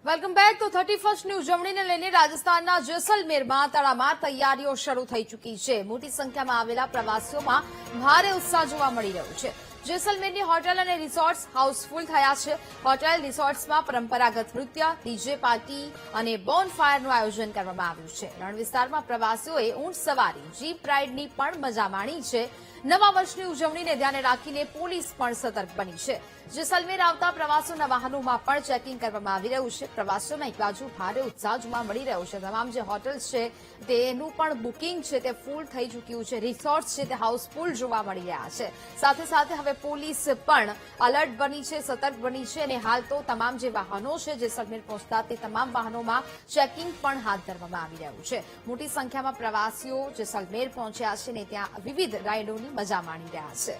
Welcome back. તો 31ની ઉજવણીને લઈને રાજસ્થાનના જેસલમેરમાં તડામાર તૈયારીઓ શરૂ થઈ ચૂકી છે. મોટી સંખ્યામાં આવેલા પ્રવાસીઓમાં ભારે ઉત્સાહ જોવા મળી રહ્યો છે. જેસલમેરની હોટેલ અને રિસોર્ટ્સ હાઉસફુલ થયા છે. હોટેલ રિસોર્ટ્સમાં પરંપરાગત નૃત્ય, ડીજે પાર્ટી અને બોનફાયરનું આયોજન કરવામાં આવ્યું છે. રણ વિસ્તારમાં પ્રવાસીઓએ ઊંટ સવારી, જીપ રાઇડની પણ મજા માણી છે. નવા વર્ષની ઉજવણીને ધ્યાને રાખીને પોલીસ પણ સતર્ક બની છે. જેસલમેર આવતા પ્રવાસીઓના વાહનોમાં પણ ચેકિંગ કરવામાં આવી રહ્યું છે. પ્રવાસીઓમાં એક બાજુ ભારે ઉત્સાહ જોવા મળી રહ્યો છે. તમામ જે હોટેલ્સ છે તેનું પણ બુકિંગ છે તે ફૂલ થઈ ચૂક્યું છે. રિસોર્ટ્સ છે તે હાઉસફુલ જોવા મળી રહ્યા છે. સાથે સાથે હવે પોલીસ પણ એલર્ટ બની છે, સતર્ક બની છે અને હાલ તો તમામ જે વાહનો છે જેસલમેર પહોંચતા તે તમામ વાહનોમાં ચેકિંગ પણ હાથ ધરવામાં આવી રહ્યું છે. મોટી સંખ્યામાં પ્રવાસીઓ જેસલમેર પહોંચ્યા છે અને ત્યાં વિવિધ રાઇડોની મજા માણી રહ્યા છે.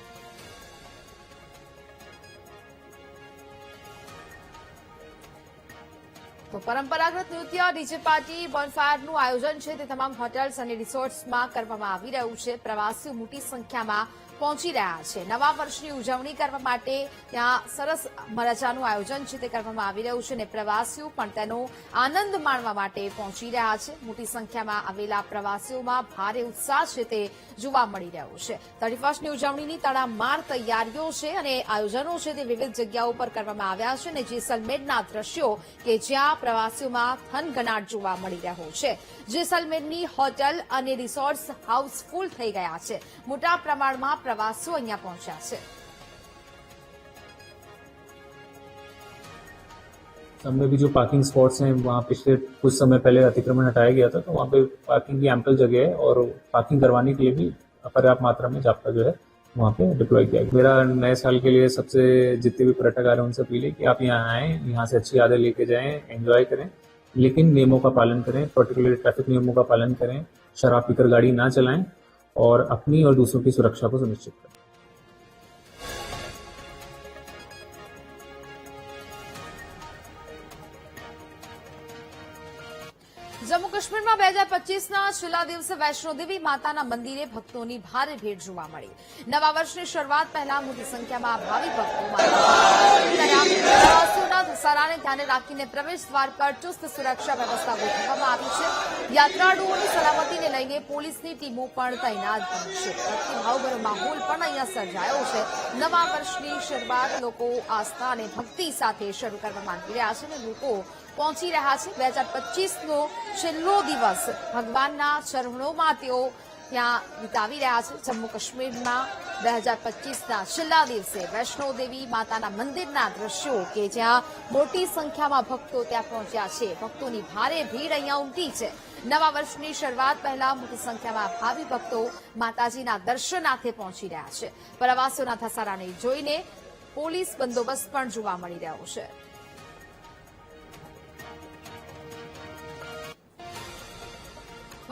તો પરંપરાગત નૃત્ય, ડીજે પાર્ટી, બોનફાયરનું આયોજન છે તે તમામ હોટેલ્સ અને રિસોર્ટ્સમાં કરવામાં આવી રહ્યું છે. પ્રવાસીઓ મોટી સંખ્યામાં પહોંચી રહ્યા છે. નવા વર્ષની ઉજવણી કરવા માટે ત્યાં સરસ મજાનું આયોજન છે તે કરવામાં આવી રહ્યું છે અને પ્રવાસીઓ પણ તેનો આનંદ માણવા માટે પહોંચી રહ્યા છે. મોટી સંખ્યામાં આવેલા પ્રવાસીઓમાં ભારે ઉત્સાહ છે તે જોવા મળી રહ્યો છે. 31ની ઉજવણીની તડામાર તૈયારીઓ છે અને આયોજનો છે તે વિવિધ જગ્યાઓ પર કરવામાં આવ્યા છે અને જેસલમેરના દ્રશ્યો કે જ્યાં પ્રવાસીઓમાં થનગનાટ જોવા મળી રહ્યો છે. જેસલમેરની હોટેલ અને રિસોર્ટ્સ હાઉસફુલ થઈ ગયા છે. મોટા પ્રમાણમાં પ્રવાસીઓ અહીંયા પહોંચ્યા છે. सामने भी जो पार्किंग स्पॉट्स हैं वहाँ पिछले कुछ समय पहले अतिक्रमण हटाया गया था, तो वहाँ पे पार्किंग की एम्पल जगह है और पार्किंग करवाने के लिए भी पर्याप्त मात्रा में जाप्ता जो है वहाँ पे डिप्लॉय किया गया। मेरा नए साल के लिए सबसे जितने भी पर्यटक आ रहे हैं उनसे अपील है कि आप यहाँ आएँ, यहाँ से अच्छी यादें लेके जाएं, एंजॉय करें, लेकिन नियमों का पालन करें, पर्टिकुलर ट्रैफिक नियमों का पालन करें, शराब पीकर गाड़ी ना चलाएं और अपनी और दूसरों की सुरक्षा को सुनिश्चित करें। જમ્મુ કાશ્મીરમાં 2025ના છેલ્લા દિવસે વૈષ્ણોદેવી માતાના મંદિરે ભક્તોની ભારે ભીડ જોવા મળી. નવા વર્ષની શરૂઆત પહેલા મોટી સંખ્યામાં ભાવિ ભક્તો પ્રવાસીઓના ધસારાને ધ્યાને રાખીને પ્રવેશ દ્વાર પર ચુસ્ત સુરક્ષા વ્યવસ્થા ગોઠવવામાં આવી છે. યાત્રાળુઓની સલામતીને લઈને પોલીસની ટીમો પણ તૈનાત બની છે. ભક્તિભાવભરો માહોલ પણ અહીંયા સર્જાયો છે. નવા વર્ષની શરૂઆત લોકો આસ્થા અને ભક્તિ સાથે શરૂ કરવા માંગી રહ્યા છે અને લોકો પહોંચી રહ્યા છે. 2025નો છેલ્લો દિવસ ભગવાનના ચરણોમાં તેઓ ત્યાં વિતાવી રહ્યા છે. જમ્મુ કાશ્મીરમાં 2025ના છેલ્લા દિવસે વૈષ્ણોદેવી માતાના મંદિરના દ્રશ્યો કે જ્યાં મોટી સંખ્યામાં ભક્તો ત્યાં પહોંચ્યા છે. ભક્તોની ભારે ભીડ અહીંયા ઉમટી છે. નવા વર્ષની શરૂઆત પહેલા મોટી સંખ્યામાં ભાવિ ભક્તો માતાજીના દર્શનાર્થે પહોંચી રહ્યા છે. પ્રવાસીઓના ધસારાને જોઈને પોલીસ બંદોબસ્ત પણ જોવા મળી રહ્યો છે.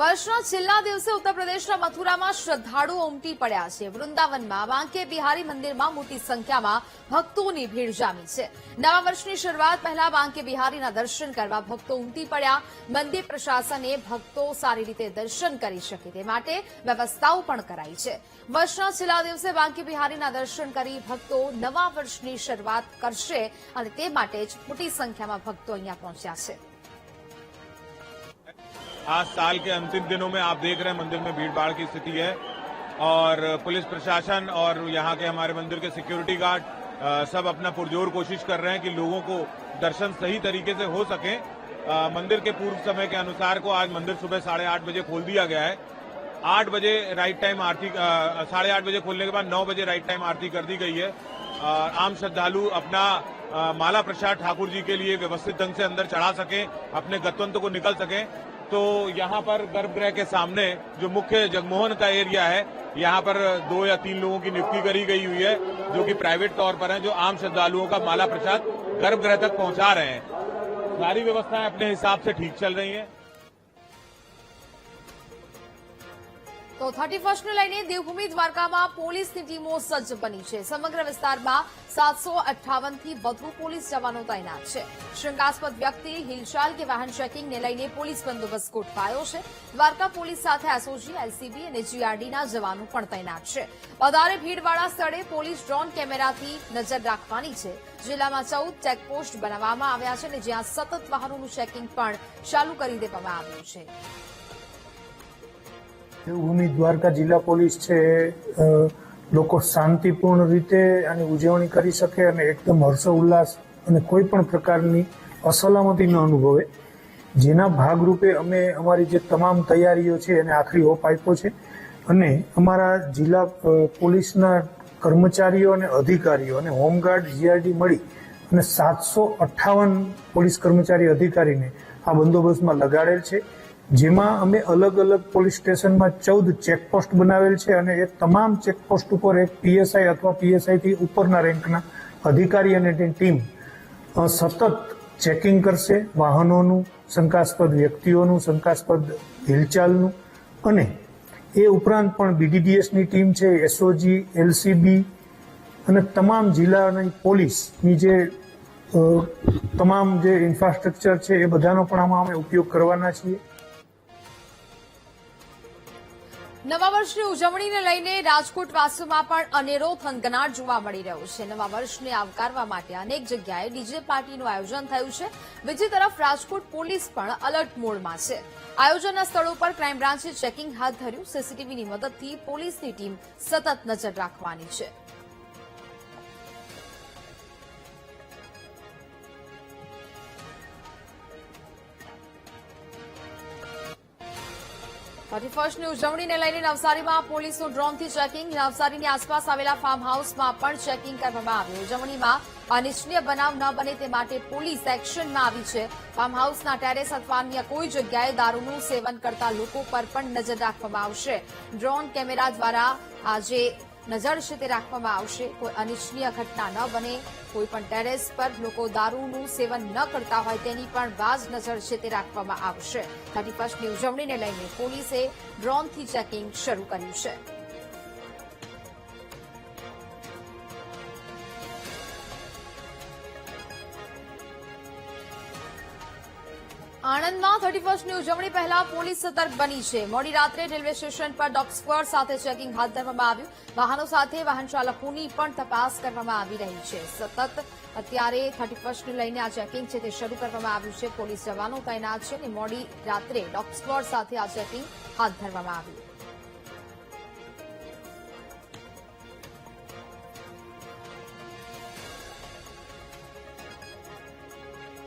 વર્ષના છેલ્લા દિવસે ઉત્તર પ્રદેશના મથુરામાં શ્રદ્ધાળુઓ ઉમટી પડ્યા છે. વૃંદાવનમાં વાંકે બિહારી મંદિરમાં મોટી સંખ્યામાં ભક્તોની ભીડ જામી છે. નવા વર્ષની શરૂઆત પહેલા વાંકે બિહારીના દર્શન કરવા ભક્તો ઉમટી પડ્યા. મંદિર પ્રશાસને ભક્તો સારી રીતે દર્શન કરી શકે તે માટે વ્યવસ્થાઓ પણ કરાઈ છે. વર્ષના છેલ્લા દિવસે વાંકે બિહારીના દર્શન કરી ભક્તો નવા વર્ષની શરૂઆત કરશે અને તે માટે જ મોટી સંખ્યામાં ભક્તો અહીંયા પહોંચ્યા છે. आज साल के अंतिम दिनों में आप देख रहे हैं मंदिर में भीड़ भाड़ की स्थिति है और पुलिस प्रशासन और यहाँ के हमारे मंदिर के सिक्योरिटी गार्ड सब अपना पुरजोर कोशिश कर रहे हैं कि लोगों को दर्शन सही तरीके से हो सके। मंदिर के पूर्व समय के अनुसार को आज मंदिर सुबह 8:30 बजे खोल दिया गया है। 8 बजे राइट टाइम आरती 8:30 बजे खोलने के बाद 9 बजे राइट टाइम आरती कर दी गई है। आम श्रद्धालु अपना माला प्रसाद ठाकुर जी के लिए व्यवस्थित ढंग से अंदर चढ़ा सके, अपने गंतव्य को निकल सके। तो यहाँ पर गर्भगृह के सामने जो मुख्य जगमोहन का एरिया है, यहाँ पर 2 या 3 लोगों की नियुक्ति करी गई हुई है जो कि प्राइवेट तौर पर हैं, जो आम श्रद्धालुओं का माला प्रसाद गर्भगृह तक पहुंचा रहे हैं। सारी व्यवस्थाएं अपने हिसाब से ठीक चल रही हैं। તો 31ને લઈને દેવભૂમિ દ્વારકામાં પોલીસની ટીમો સજ્જ બની છે. સમગ્ર વિસ્તારમાં 758થી વધુ પોલીસ જવાનો તૈનાત છે. શંકાસ્પદ વ્યક્તિ, હિલચાલ કે વાહન ચેકિંગને લઈને પોલીસ બંદોબસ્ત ગોઠવાયો છે. દ્વારકા પોલીસ સાથે એસઓજી, એલસીબી અને જીઆરડીના જવાનો પણ તૈનાત છે. વધારે ભીડવાળા સ્થળે પોલીસ ડ્રોન કેમેરાથી નજર રાખવાની છે. જિલ્લામાં 14 ચેકપોસ્ટ બનાવવામાં આવ્યા છે અને જ્યાં સતત વાહનોનું ચેકિંગ પણ ચાલુ કરી દેવામાં આવ્યું છે. દેવભૂમિ દ્વારકા જિલ્લા પોલીસ છે લોકો શાંતિપૂર્ણ રીતે આની ઉજવણી કરી શકે અને એકદમ હર્ષોલ્લાસ અને કોઈ પણ પ્રકારની અસલામતી ન અનુભવે, જેના ભાગરૂપે અમે અમારી જે તમામ તૈયારીઓ છે એને આખરી ઓપ આપ્યો છે. અને અમારા જિલ્લા પોલીસના કર્મચારીઓ અને અધિકારીઓ અને હોમગાર્ડ, જીઆરડી મળી અને 758 પોલીસ કર્મચારી અધિકારીને આ બંદોબસ્તમાં લગાડેલ છે. જેમાં અમે અલગ અલગ પોલીસ સ્ટેશનમાં 14 ચેકપોસ્ટ બનાવેલ છે અને એ તમામ ચેકપોસ્ટ ઉપર એક પીએસઆઈ અથવા પીએસઆઈથી ઉપરના રેન્કના અધિકારી અને તેની ટીમ સતત ચેકિંગ કરશે, વાહનોનું, શંકાસ્પદ વ્યક્તિઓનું, શંકાસ્પદ હિલચાલનું. અને એ ઉપરાંત પણ બીડીડીએસની ટીમ છે, એસઓજી, એલસીબી અને તમામ જિલ્લાની પોલીસની જે તમામ જે ઇન્ફ્રાસ્ટ્રક્ચર છે એ બધાનો પણ આમાં અમે ઉપયોગ કરવાના છીએ. નવા વર્ષની ઉજવણીને લઈને રાજકોટ વાસીઓમાં પણ અનેરો થનગનાટ જોવા મળી રહ્યો છે. નવા વર્ષને આવકારવા માટે અનેક જગ્યાએ ડીજે પાર્ટીનું આયોજન થયું છે. બીજી તરફ રાજકોટ પોલીસ પણ એલર્ટ મોડમાં છે. આયોજનના સ્થળો પર ક્રાઇમ બ્રાન્ચે ચેકિંગ હાથ ધર્યું. સીસીટીવીની મદદથી પોલીસની ટીમ સતત નજર રાખવાની છે. ની ઉજવણીને લઈને નવસારીમાં પોલીસનું ડ્રોનથી ચેકિંગ. નવસારીની આસપાસ આવેલા ફાર્મ હાઉસમાં પણ ચેકિંગ કરવામાં આવ્યું. ઉજવણીમાં અનિચ્છનીય બનાવ ન બને તે માટે પોલીસ એક્શનમાં આવી છે. ફાર્મ હાઉસના ટેરેસ અથવા અન્ય કોઈ જગ્યાએ દારૂનું સેવન કરતા લોકો પર પણ નજર રાખવામાં આવશે. ડ્રોન કેમેરા દ્વારા આજે નજર છે તે રાખવામાં આવશે. કોઈ અનિચ્છનીય ઘટના ન બને, કોઈ પણ ટેરેસ પર લોકો દારૂનું સેવન ન કરતા હોય તેની પણ બાજ નજર છે તે રાખવામાં આવશે. 31ની ઉજવણીને લઈને પોલીસે ડ્રોનથી ચેકિંગ શરૂ કર્યું છે. આણંદમાં 31ની ઉજવણી પહેલા પોલીસ સતર્ક બની છે. મોડી રાત્રે રેલવે સ્ટેશન પર ડોગ સ્ક્વોડ સાથે ચેકિંગ હાથ ધરવામાં આવ્યું. વાહનો સાથે વાહન ચાલકોની પણ તપાસ કરવામાં આવી રહી છે. સતત અત્યારે 31ને લઈને આ ચેકિંગ છે તે શરૂ કરવામાં આવ્યું છે. પોલીસ જવાનો તૈનાત છે અને મોડી રાત્રે ડોગ સ્ક્વોડ સાથે આ ચેકિંગ હાથ ધરવામાં આવ્યું.